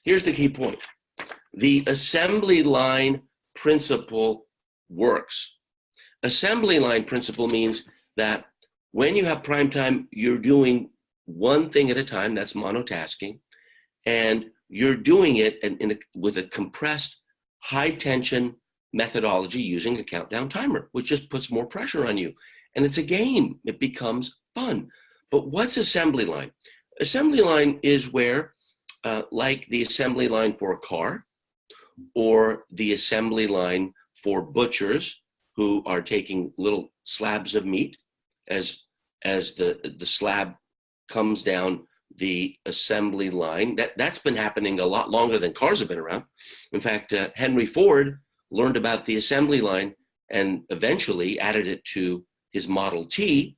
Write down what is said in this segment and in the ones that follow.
here's the key point. The assembly line principle works. Assembly line principle means that when you have prime time, you're doing one thing at a time. That's monotasking. And you're doing it with a compressed, high-tension methodology using a countdown timer, which just puts more pressure on you. And it's a game. It becomes fun. But what's assembly line? Assembly line is where, like the assembly line for a car, or the assembly line for butchers who are taking little slabs of meat, as the slab comes down the assembly line. That's been happening a lot longer than cars have been around. In fact, Henry Ford learned about the assembly line and eventually added it to his Model T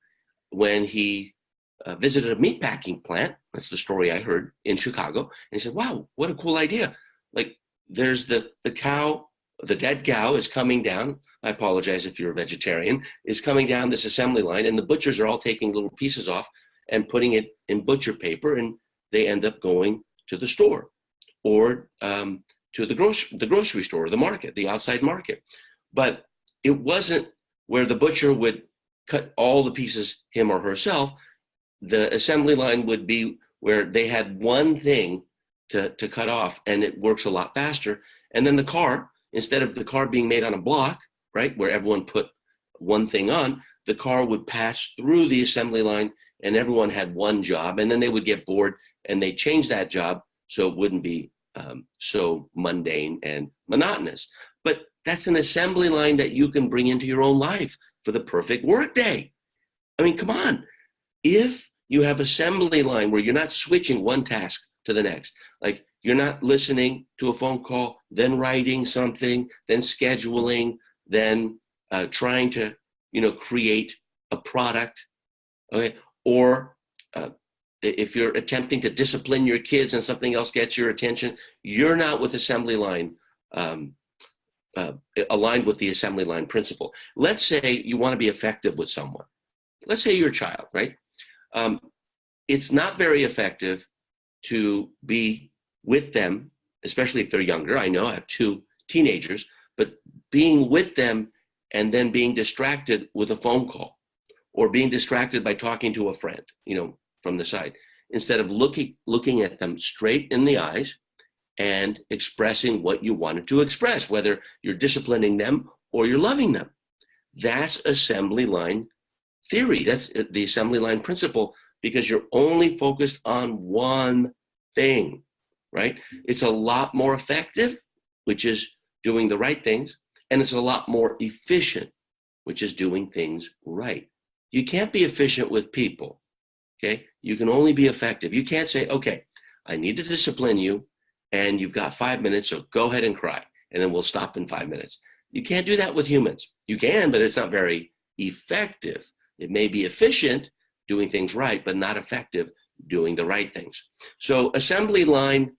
when he visited a meatpacking plant. That's the story I heard in Chicago. And he said, wow, what a cool idea. Like, there's the cow, the dead cow is coming down. I apologize if you're a vegetarian, is coming down this assembly line, and the butchers are all taking little pieces off and putting it in butcher paper, and they end up going to the store or to the grocery store, the market, the outside market. But it wasn't where the butcher would cut all the pieces him or herself. The assembly line would be where they had one thing to cut off, and it works a lot faster. And then the car, instead of the car being made on a block, right, where everyone put one thing on, the car would pass through the assembly line and everyone had one job, and then they would get bored and they change that job so it wouldn't be so mundane and monotonous. But that's an assembly line that you can bring into your own life for the perfect workday. I mean, come on. If you have assembly line where you're not switching one task to the next, like you're not listening to a phone call, then writing something, then scheduling, then trying to, create a product, okay? Or if you're attempting to discipline your kids and something else gets your attention, you're not with assembly line, aligned with the assembly line principle. Let's say you want to be effective with someone. Let's say you're a child, right? It's not very effective to be with them, especially if they're younger. I know I have 2 teenagers, but being with them and then being distracted with a phone call or being distracted by talking to a friend, from the side, instead of looking at them straight in the eyes and expressing what you wanted to express, whether you're disciplining them or you're loving them. That's assembly line theory. That's the assembly line principle, because you're only focused on one thing, right? It's a lot more effective, which is doing the right things, and it's a lot more efficient, which is doing things right. You can't be efficient with people, okay? You can only be effective. You can't say, okay, I need to discipline you, and you've got 5 minutes, so go ahead and cry, and then we'll stop in 5 minutes. You can't do that with humans. You can, but it's not very effective. It may be efficient doing things right, but not effective doing the right things. So assembly line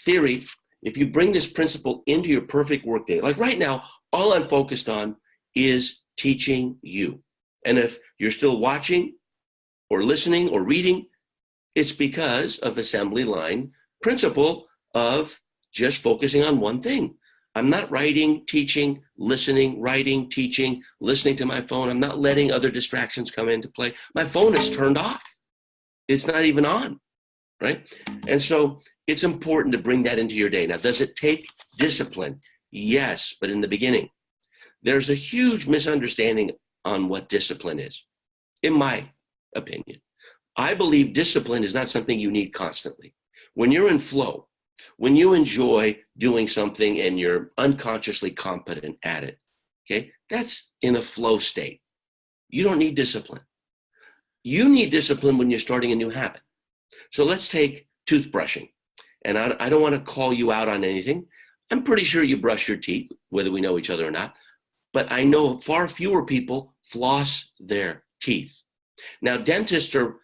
theory, if you bring this principle into your perfect workday, like right now, all I'm focused on is teaching you. And if you're still watching or listening or reading, it's because of assembly line principle of just focusing on one thing. I'm not writing, teaching, listening, writing, teaching, listening to my phone. I'm not letting other distractions come into play. My phone is turned off. It's not even on, right? And so it's important to bring that into your day. Now, does it take discipline? Yes, but in the beginning. There's a huge misunderstanding on what discipline is, in my opinion. I believe discipline is not something you need constantly. When you're in flow, when you enjoy doing something and you're unconsciously competent at it, okay, that's in a flow state. You don't need discipline. You need discipline when you're starting a new habit. So let's take toothbrushing. And I don't want to call you out on anything. I'm pretty sure you brush your teeth, whether we know each other or not. But I know far fewer people floss their teeth. Now, dentists are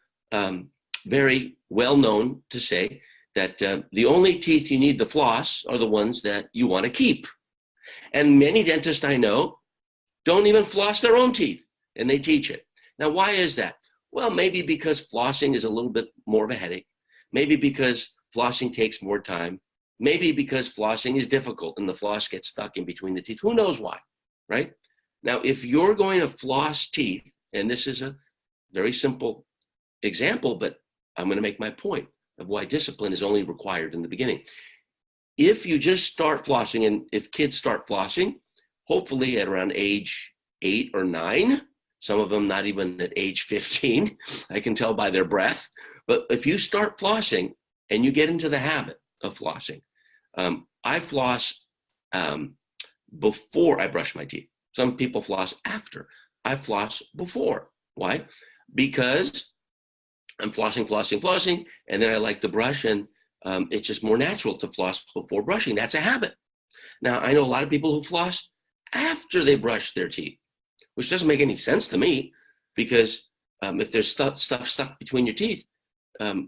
very well known to say that the only teeth you need to floss are the ones that you want to keep. And many dentists I know don't even floss their own teeth, and they teach it. Now, why is that? Well, maybe because flossing is a little bit more of a headache. Maybe because flossing takes more time. Maybe because flossing is difficult and the floss gets stuck in between the teeth. Who knows why, right? Now, if you're going to floss teeth, and this is a very simple example, but I'm going to make my point of why discipline is only required in the beginning. If you just start flossing, and if kids start flossing, hopefully at around age 8 or 9, some of them not even at age 15, I can tell by their breath. But if you start flossing and you get into the habit of flossing, I floss before I brush my teeth. Some people floss after. I floss before. Why? Because I'm flossing, and then I like to brush, and it's just more natural to floss before brushing. That's a habit. Now, I know a lot of people who floss after they brush their teeth, which doesn't make any sense to me, because if there's stuff stuck between your teeth,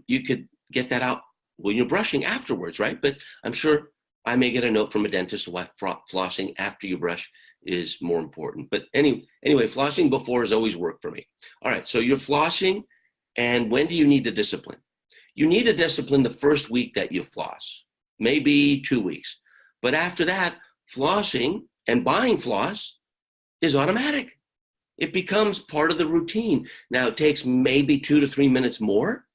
you could get that out when you're brushing afterwards, right? But I'm sure I may get a note from a dentist why flossing after you brush is more important. But anyway, flossing before has always worked for me. All right, so you're flossing, and when do you need the discipline? You need a discipline the first week that you floss, maybe 2 weeks. But after that, flossing and buying floss is automatic. It becomes part of the routine. Now, it takes maybe 2 to 3 minutes more.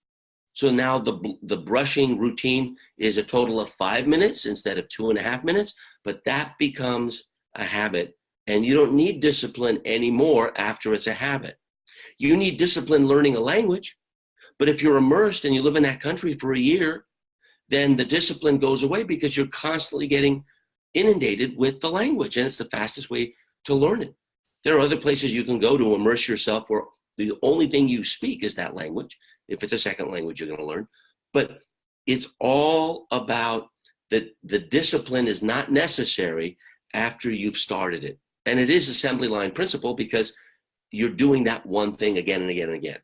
So now the brushing routine is a total of 5 minutes instead of 2.5 minutes, but that becomes a habit, and you don't need discipline anymore after it's a habit. You need discipline learning a language, but if you're immersed and you live in that country for a year, then the discipline goes away because you're constantly getting inundated with the language, and it's the fastest way to learn it. There are other places you can go to immerse yourself where the only thing you speak is that language, if it's a second language you're going to learn. But it's all about the discipline is not necessary after you've started it. And it is assembly line principle because you're doing that one thing again and again and again.